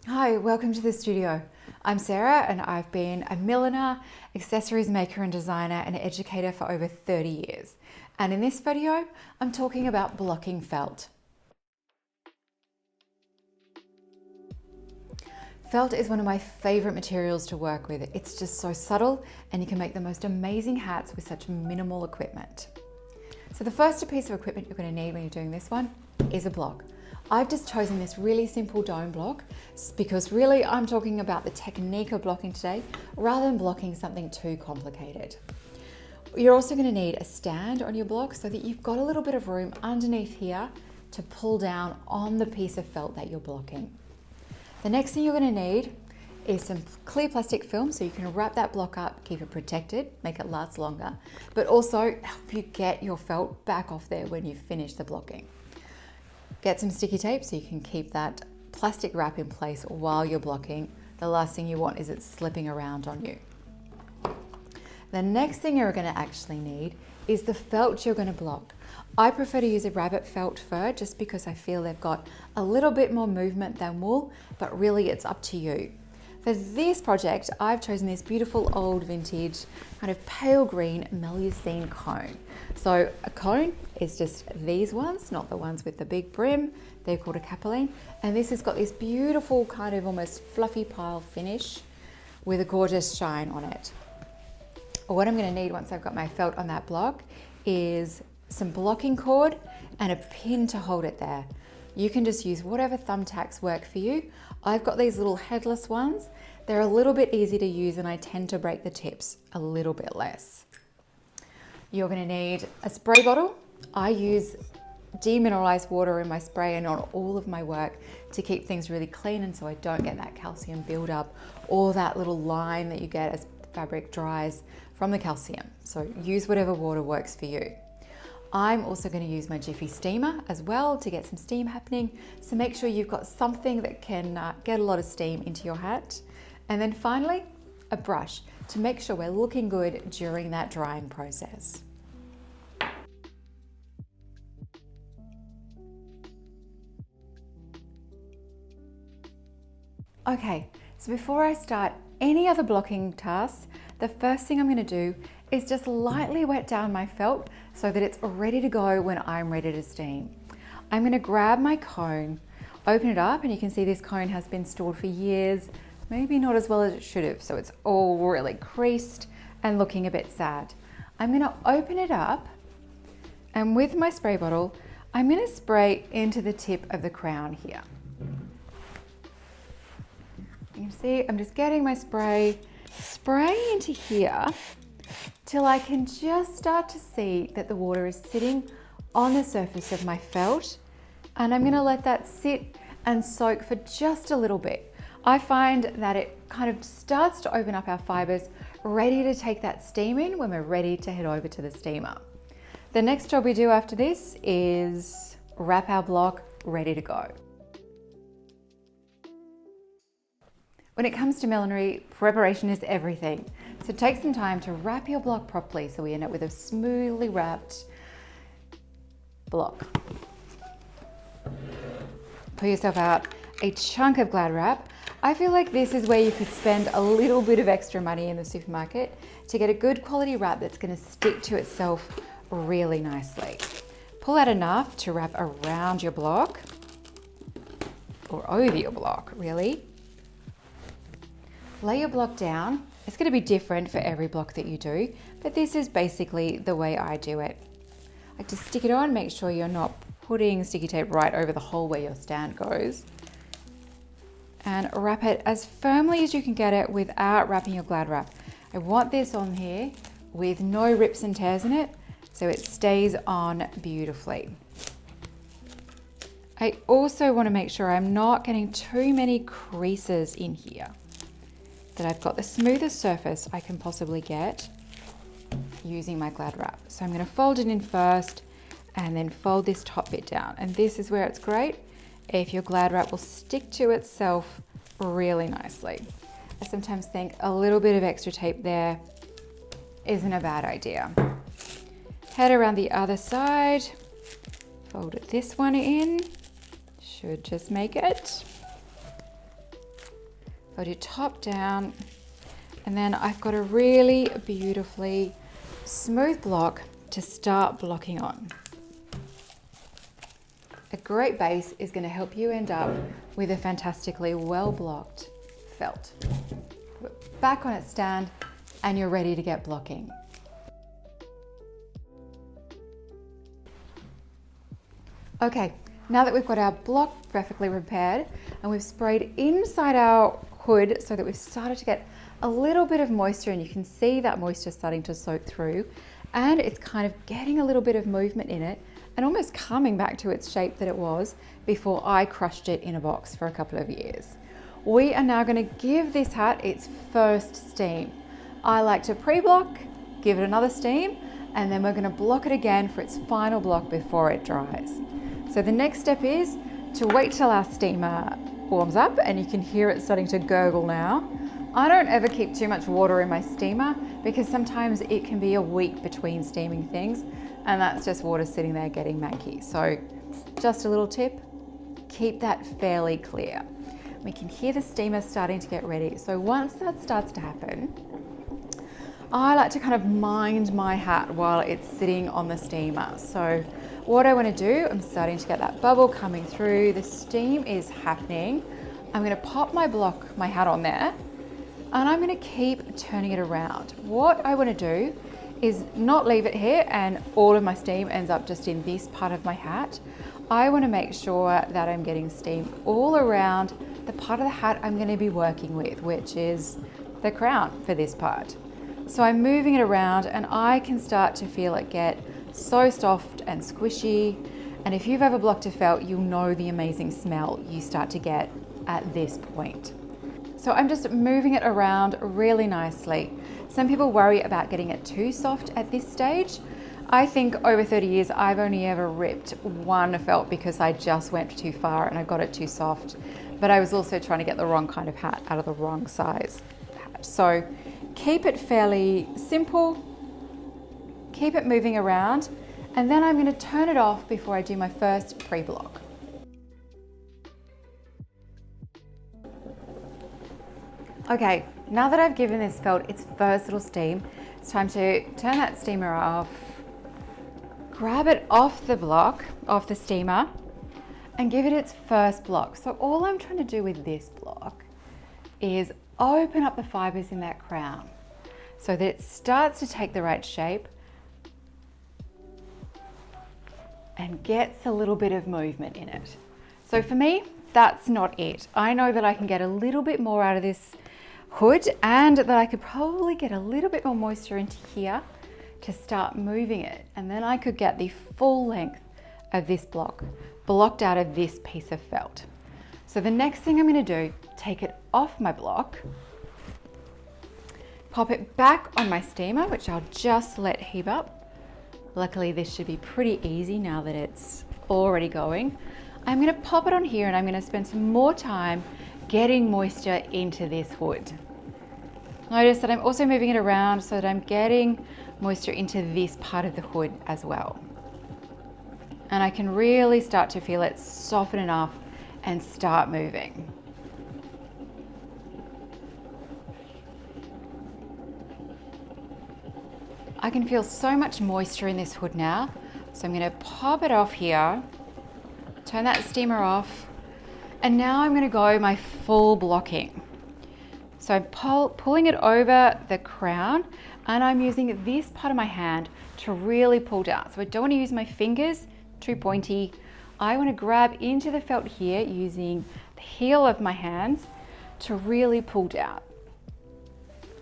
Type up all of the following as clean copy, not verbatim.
Hi, welcome to the studio. I'm Sarah and I've been a milliner, accessories maker and designer and educator for over 30 years. And in this video, I'm talking about blocking felt. Felt is one of my favorite materials to work with. It's just so subtle and you can make the most amazing hats with such minimal equipment. So the first piece of equipment you're going to need when you're doing this one is a block. I've just chosen this really simple dome block because really I'm talking about the technique of blocking today rather than blocking something too complicated. You're also going to need a stand on your block so that you've got a little bit of room underneath here to pull down on the piece of felt that you're blocking. The next thing you're going to need is some clear plastic film so you can wrap that block up, keep it protected, make it last longer, but also help you get your felt back off there when you finish the blocking. Get some sticky tape so you can keep that plastic wrap in place while you're blocking. The last thing you want is it slipping around on you. The next thing you're going to actually need is the felt you're going to block. I prefer to use a rabbit felt fur just because I feel they've got a little bit more movement than wool, but really it's up to you. For this project, I've chosen this beautiful old vintage kind of pale green Melusine cone. So a cone is just these ones, not the ones with the big brim. They're called a capeline. And this has got this beautiful kind of almost fluffy pile finish with a gorgeous shine on it. What I'm going to need once I've got my felt on that block is some blocking cord and a pin to hold it there. You can just use whatever thumbtacks work for you. I've got these little headless ones. They're a little bit easy to use and I tend to break the tips a little bit less. You're going to need a spray bottle. I use demineralized water in my spray and on all of my work to keep things really clean and so I don't get that calcium buildup or that little line that you get as fabric dries from the calcium. So use whatever water works for you. I'm also going to use my Jiffy steamer as well to get some steam happening. So make sure you've got something that can get a lot of steam into your hat. And then finally, a brush to make sure we're looking good during that drying process. Okay, so before I start any other blocking tasks, the first thing I'm going to do is just lightly wet down my felt so that it's ready to go when I'm ready to steam. I'm going to grab my cone, open it up, and you can see this cone has been stored for years, maybe not as well as it should have, so it's all really creased and looking a bit sad. I'm going to open it up and with my spray bottle, I'm going to spray into the tip of the crown here. You can see I'm just getting my spray into here till I can just start to see that the water is sitting on the surface of my felt, and I'm going to let that sit and soak for just a little bit. I find that it kind of starts to open up our fibers, ready to take that steam in when we're ready to head over to the steamer. The next job we do after this is wrap our block ready to go. When it comes to millinery, preparation is everything. So take some time to wrap your block properly so we end up with a smoothly wrapped block. Pull yourself out a chunk of Glad wrap. I feel like this is where you could spend a little bit of extra money in the supermarket to get a good quality wrap that's going to stick to itself really nicely. Pull out enough to wrap around your block or over your block, really. Lay your block down. It's going to be different for every block that you do, but this is basically the way I do it. I like to stick it on, make sure you're not putting sticky tape right over the hole where your stand goes. And wrap it as firmly as you can get it without wrapping your Glad wrap. I want this on here with no rips and tears in it, so it stays on beautifully. I also want to make sure I'm not getting too many creases in here, that I've got the smoothest surface I can possibly get using my Glad wrap. So I'm going to fold it in first and then fold this top bit down. And this is where it's great if your Glad wrap will stick to itself really nicely. I sometimes think a little bit of extra tape there isn't a bad idea. Head around the other side, fold this one in, should just make it. Go to top down, and then I've got a really beautifully smooth block to start blocking on. A great base is going to help you end up with a fantastically well blocked felt. Put it back on its stand and you're ready to get blocking. Okay, now that we've got our block perfectly prepared and we've sprayed inside our hood so that we've started to get a little bit of moisture, and you can see that moisture starting to soak through, and it's kind of getting a little bit of movement in it and almost coming back to its shape that it was before I crushed it in a box for a couple of years. We are now going to give this hat its first steam. I like to pre-block, give it another steam, and then we're going to block it again for its final block before it dries. So the next step is to wait till our steamer warms up, and you can hear it starting to gurgle now. I don't ever keep too much water in my steamer because sometimes it can be a week between steaming things, and that's just water sitting there getting manky. So just a little tip, keep that fairly clear. We can hear the steamer starting to get ready. So once that starts to happen, I like to kind of mind my hat while it's sitting on the steamer. So what I want to do, I'm starting to get that bubble coming through, the steam is happening. I'm going to pop my hat on there, and I'm going to keep turning it around. What I want to do is not leave it here and all of my steam ends up just in this part of my hat. I want to make sure that I'm getting steam all around the part of the hat I'm going to be working with, which is the crown for this part. So I'm moving it around and I can start to feel it get so soft and squishy. And if you've ever blocked a felt, you'll know the amazing smell you start to get at this point. So I'm just moving it around really nicely. Some people worry about getting it too soft at this stage. I think over 30 years, I've only ever ripped one felt because I just went too far and I got it too soft. But I was also trying to get the wrong kind of hat out of the wrong size hat. So keep it fairly simple, keep it moving around, and then I'm going to turn it off before I do my first pre-block. Okay, now that I've given this felt its first little steam, it's time to turn that steamer off, grab it off the block, off the steamer, and give it its first block. So all I'm trying to do with this block is open up the fibers in that crown so that it starts to take the right shape and gets a little bit of movement in it. So for me, that's not it. I know that I can get a little bit more out of this hood and that I could probably get a little bit more moisture into here to start moving it. And then I could get the full length of this block blocked out of this piece of felt. So the next thing I'm going to do, take it off my block, pop it back on my steamer, which I'll just let heat up. Luckily, this should be pretty easy now that it's already going. I'm going to pop it on here and I'm going to spend some more time getting moisture into this hood. Notice that I'm also moving it around so that I'm getting moisture into this part of the hood as well. And I can really start to feel it soften enough and start moving. I can feel so much moisture in this hood now. So I'm going to pop it off here, turn that steamer off, and now I'm going to go my full blocking. So I'm pulling it over the crown and I'm using this part of my hand to really pull down. So I don't want to use my fingers, too pointy. I want to grab into the felt here using the heel of my hands to really pull down.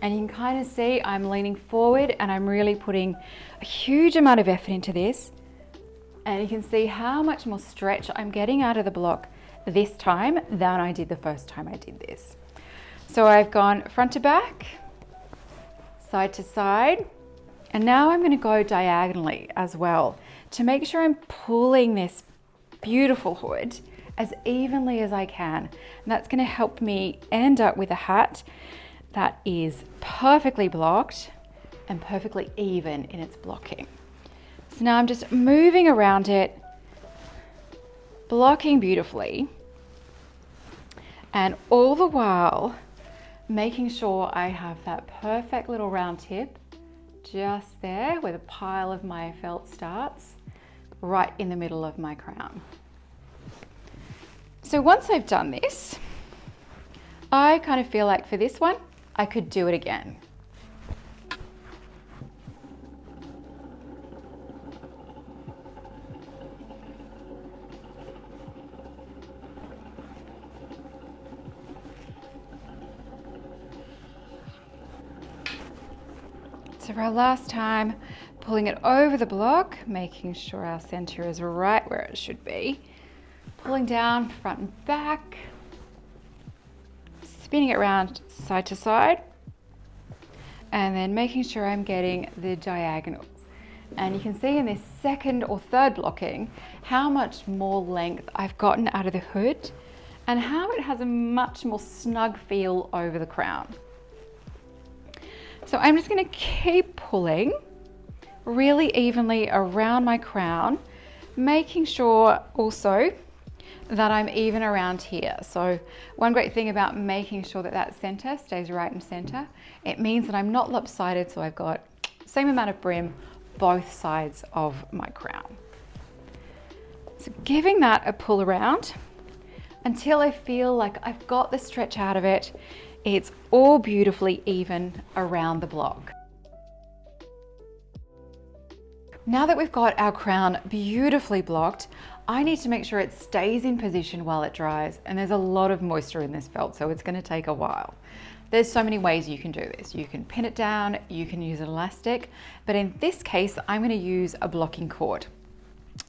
And you can kind of see I'm leaning forward and I'm really putting a huge amount of effort into this. And you can see how much more stretch I'm getting out of the block this time than I did the first time I did this. So I've gone front to back, side to side, and now I'm going to go diagonally as well to make sure I'm pulling this beautiful hood as evenly as I can. And that's going to help me end up with a hat that is perfectly blocked and perfectly even in its blocking. So now I'm just moving around it, blocking beautifully, and all the while making sure I have that perfect little round tip just there where the pile of my felt starts, right in the middle of my crown. So once I've done this, I kind of feel like for this one, I could do it again. So for our last time, pulling it over the block, making sure our center is right where it should be. Pulling down front and back, spinning it around side to side, and then making sure I'm getting the diagonals. And you can see in this second or third blocking how much more length I've gotten out of the hood and how it has a much more snug feel over the crown. So I'm just going to keep pulling really evenly around my crown, making sure also that I'm even around here. So one great thing about making sure that that center stays right in center, it means that I'm not lopsided, so I've got same amount of brim both sides of my crown. So giving that a pull around until I feel like I've got the stretch out of it. It's all beautifully even around the block. Now that we've got our crown beautifully blocked, I need to make sure it stays in position while it dries, and there's a lot of moisture in this felt, so it's going to take a while. There's so many ways you can do this. You can pin it down, you can use an elastic, but in this case, I'm going to use a blocking cord.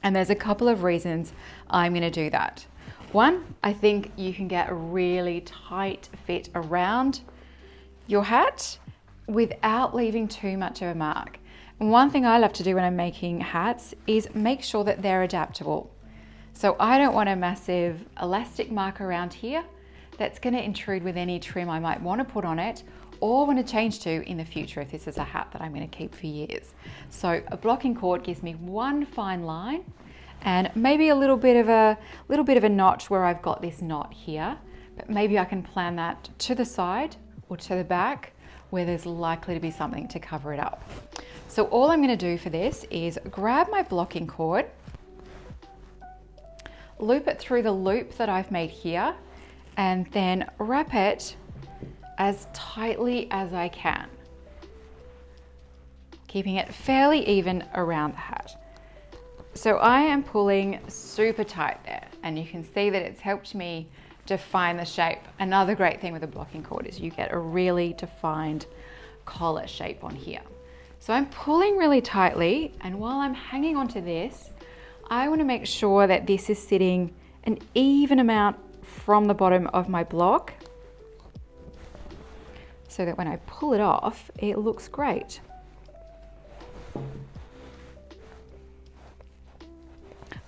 And there's a couple of reasons I'm going to do that. One, I think you can get a really tight fit around your hat without leaving too much of a mark. And one thing I love to do when I'm making hats is make sure that they're adaptable. So I don't want a massive elastic mark around here that's going to intrude with any trim I might want to put on it or want to change to in the future if this is a hat that I'm going to keep for years. So a blocking cord gives me one fine line and maybe a little bit of a notch where I've got this knot here, but maybe I can plan that to the side or to the back where there's likely to be something to cover it up. So all I'm going to do for this is grab my blocking cord, loop it through the loop that I've made here, and then wrap it as tightly as I can, keeping it fairly even around the hat. So I am pulling super tight there, and you can see that it's helped me define the shape. Another great thing with a blocking cord is you get a really defined collar shape on here. So I'm pulling really tightly, and while I'm hanging onto this, I want to make sure that this is sitting an even amount from the bottom of my block so that when I pull it off, it looks great.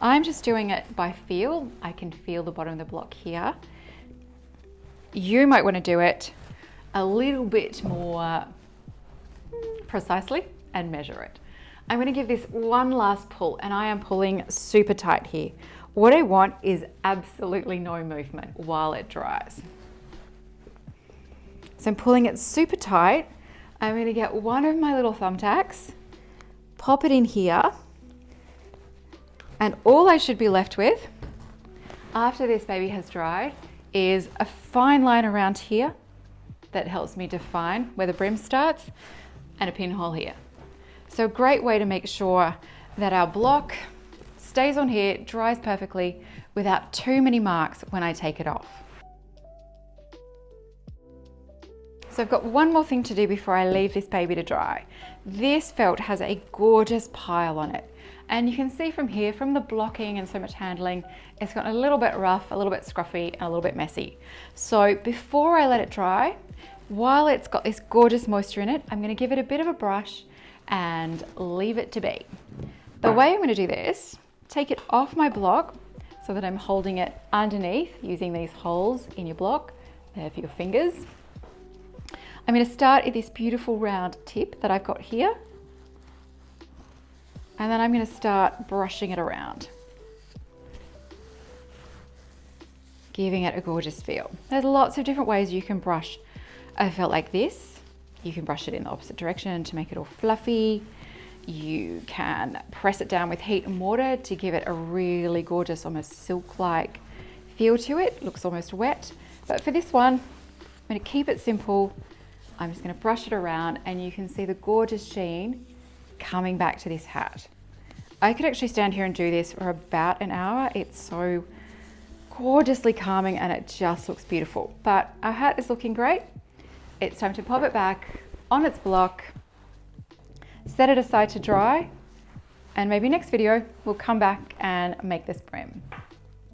I'm just doing it by feel. I can feel the bottom of the block here. You might want to do it a little bit more precisely and measure it. I'm going to give this one last pull, and I am pulling super tight here. What I want is absolutely no movement while it dries. So I'm pulling it super tight. I'm going to get one of my little thumbtacks, pop it in here, and all I should be left with after this baby has dried is a fine line around here that helps me define where the brim starts and a pinhole here. So a great way to make sure that our block stays on here, dries perfectly without too many marks when I take it off. So I've got one more thing to do before I leave this baby to dry. This felt has a gorgeous pile on it. And you can see from here, from the blocking and so much handling, it's got a little bit rough, a little bit scruffy, and a little bit messy. So before I let it dry, while it's got this gorgeous moisture in it, I'm going to give it a bit of a brush and leave it to be. The way I'm going to do this, take it off my block so that I'm holding it underneath using these holes in your block there for your fingers. I'm going to start at this beautiful round tip that I've got here. And then I'm going to start brushing it around, giving it a gorgeous feel. There's lots of different ways you can brush a felt like this, you can brush it in the opposite direction to make it all fluffy. You can press it down with heat and water to give it a really gorgeous, almost silk-like feel to it. It looks almost wet. But for this one, I'm going to keep it simple. I'm just going to brush it around and you can see the gorgeous sheen coming back to this hat. I could actually stand here and do this for about an hour. It's so gorgeously calming and it just looks beautiful. But our hat is looking great. It's time to pop it back on its block, set it aside to dry, and maybe next video we'll come back and make this brim.